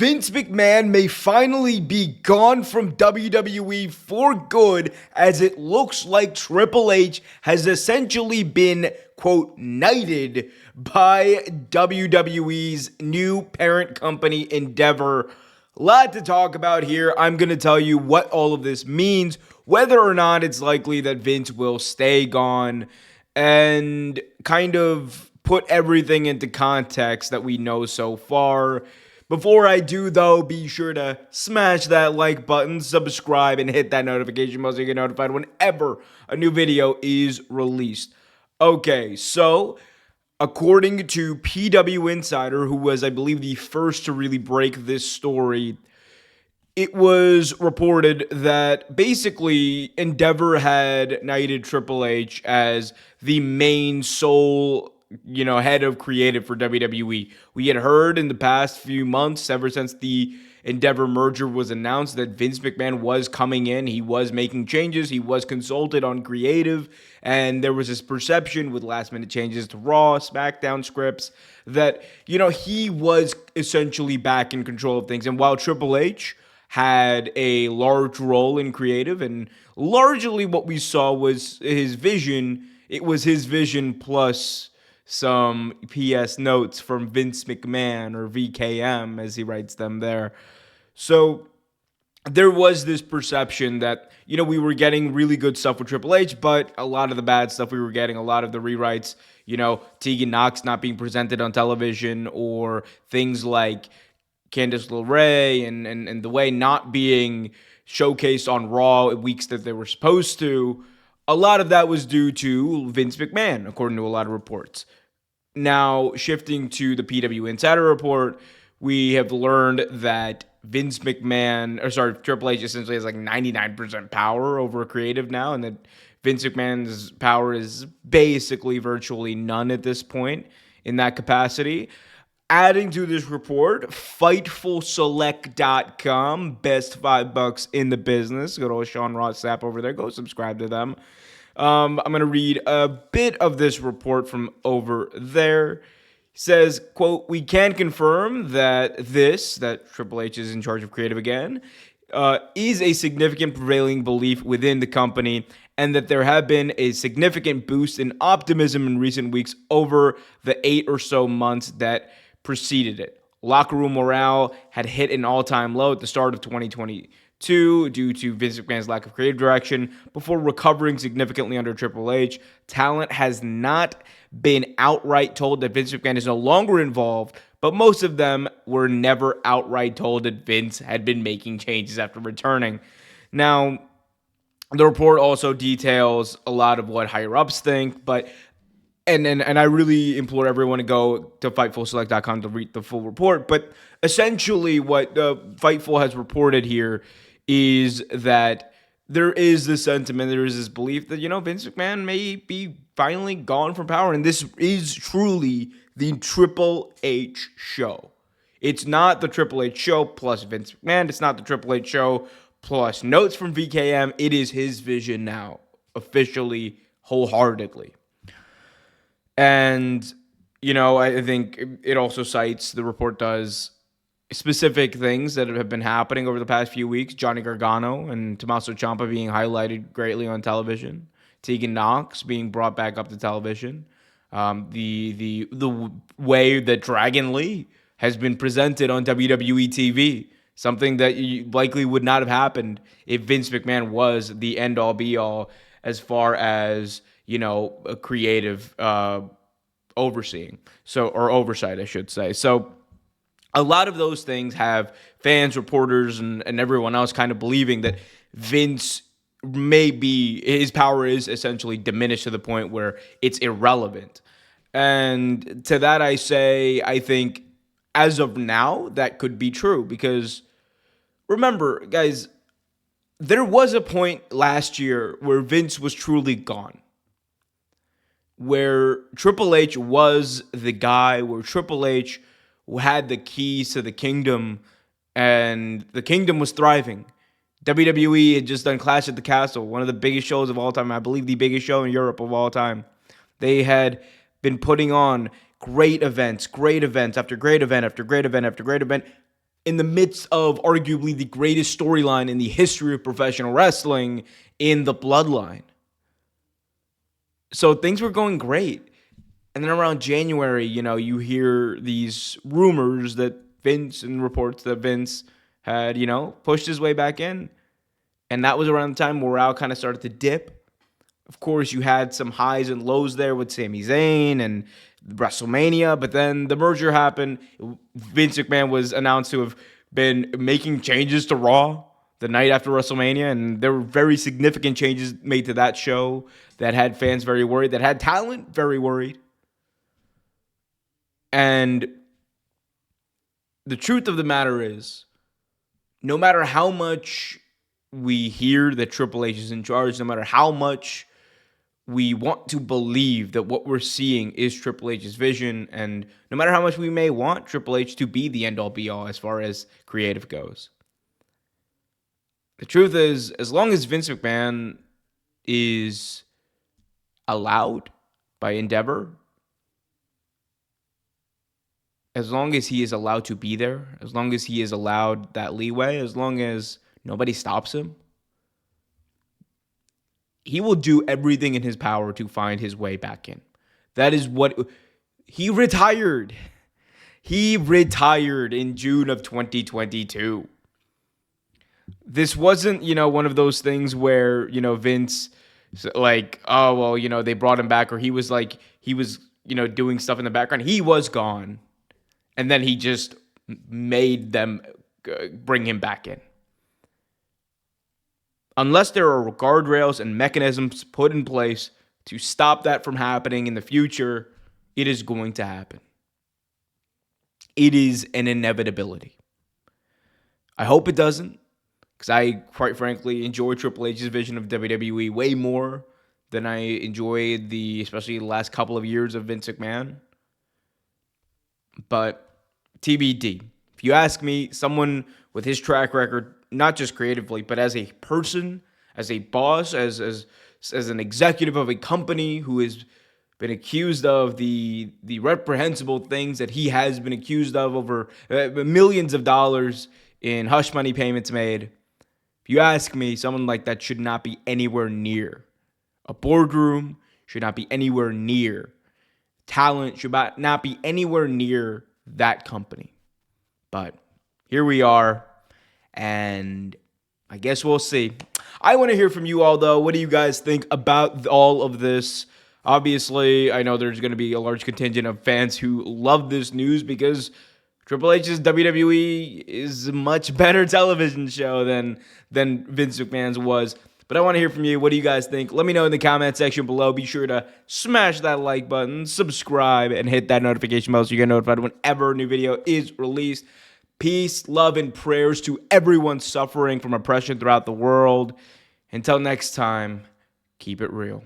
Vince McMahon may finally be gone from WWE for good, as it looks like Triple H has essentially been, quote, knighted by WWE's new parent company Endeavor. A lot to talk about here. I'm going to tell you what all of this means, whether or not it's likely that Vince will stay gone, and kind of put everything into context that we know so far. Before I do, though, be sure to smash that like button, subscribe, and hit that notification bell so you get notified whenever a new video is released. Okay, so according to PW Insider, who was, I believe, the first to really break this story, it was reported that basically Endeavor had knighted Triple H as the main sole head of creative for WWE. We had heard in the past few months, ever since the Endeavor merger was announced, that Vince McMahon was coming in. He was making changes. He was consulted on creative. And there was this perception with last-minute changes to Raw, SmackDown scripts that, he was essentially back in control of things. And while Triple H had a large role in creative, and largely what we saw was his vision, it was his vision plus some PS notes from Vince McMahon, or VKM as he writes them there. So there was this perception that, we were getting really good stuff with Triple H, but a lot of the bad stuff we were getting, a lot of the rewrites, Tegan Knox not being presented on television, or things like Candice LeRae and the way not being showcased on Raw in weeks that they were supposed to. A lot of that was due to Vince McMahon, according to a lot of reports. Now, shifting to the PW Insider report, we have learned that Triple H essentially has like 99% power over creative now, and that Vince McMahon's power is basically virtually none at this point in that capacity. Adding to this report, FightfulSelect.com, best $5 in the business. Good old Sean Ross Sapp over there. Go subscribe to them. I'm going to read a bit of this report from over there. He says, quote, "We can confirm that Triple H is in charge of creative again, is a significant prevailing belief within the company, and that there have been a significant boost in optimism in recent weeks over the 8 or so months that preceded it. Locker room morale had hit an all-time low at the start of 2022 due to Vince McMahon's lack of creative direction before recovering significantly under Triple H. Talent has not been outright told that Vince McMahon is no longer involved, but most of them were never outright told that Vince had been making changes after returning." Now, the report also details a lot of what higher-ups think, but And I really implore everyone to go to FightfulSelect.com to read the full report. But essentially what Fightful has reported here is that there is this sentiment, there is this belief that, Vince McMahon may be finally gone from power. And this is truly the Triple H show. It's not the Triple H show plus Vince McMahon. It's not the Triple H show plus notes from VKM. It is his vision now, officially, wholeheartedly. And, I think it also cites, the report does, specific things that have been happening over the past few weeks. Johnny Gargano and Tommaso Ciampa being highlighted greatly on television. Tegan Knox being brought back up to television. The way that Dragon Lee has been presented on WWE TV. Something that likely would not have happened if Vince McMahon was the end-all, be-all as far as a creative overseeing, or oversight, I should say. So a lot of those things have fans, reporters, and everyone else kind of believing that Vince his power is essentially diminished to the point where it's irrelevant. And to that I say, I think as of now, that could be true, because remember, guys, there was a point last year where Vince was truly gone, where Triple H was the guy, where Triple H had the keys to the kingdom, and the kingdom was thriving. WWE had just done Clash at the Castle, one of the biggest shows of all time, I believe the biggest show in Europe of all time. They had been putting on great events after great event after great event after great event. in the midst of arguably the greatest storyline in the history of professional wrestling in the Bloodline. So things were going great. And then around January, you hear these rumors that reports that Vince had, pushed his way back in. And that was around the time morale kind of started to dip. Of course, you had some highs and lows there with Sami Zayn and WrestleMania, but then the merger happened. Vince McMahon was announced to have been making changes to Raw the night after WrestleMania, and there were very significant changes made to that show that had fans very worried, that had talent very worried. And the truth of the matter is, no matter how much we hear that Triple H is in charge, no matter how much we want to believe that what we're seeing is Triple H's vision, and no matter how much we may want Triple H to be the end-all be-all as far as creative goes, the truth is, as long as Vince McMahon is allowed by Endeavor, as long as he is allowed to be there, as long as he is allowed that leeway, as long as nobody stops him, he will do everything in his power to find his way back in. That is what he retired. He retired in June of 2022. This wasn't, one of those things where, Vince, like, oh, well, they brought him back, or he was doing stuff in the background. He was gone. And then he just made them bring him back in. Unless there are guardrails and mechanisms put in place to stop that from happening in the future, it is going to happen. It is an inevitability. I hope it doesn't, because I, quite frankly, enjoy Triple H's vision of WWE way more than I enjoyed especially the last couple of years of Vince McMahon. But TBD. If you ask me, someone with his track record, not just creatively, but as a person, as a boss, as an executive of a company who has been accused of the reprehensible things that he has been accused of, over millions of dollars in hush money payments made. If you ask me, someone like that should not be anywhere near a boardroom, should not be anywhere near talent, should not be anywhere near that company. But here we are, and I guess we'll see. I want to hear from you all, though. What do you guys think about all of this? Obviously, I know there's going to be a large contingent of fans who love this news because Triple H's WWE is a much better television show than Vince McMahon's was. But I want to hear from you. What do you guys think? Let me know in the comment section below. Be sure to smash that like button, subscribe, and hit that notification bell so you get notified whenever a new video is released. Peace, love, and prayers to everyone suffering from oppression throughout the world. Until next time, keep it real.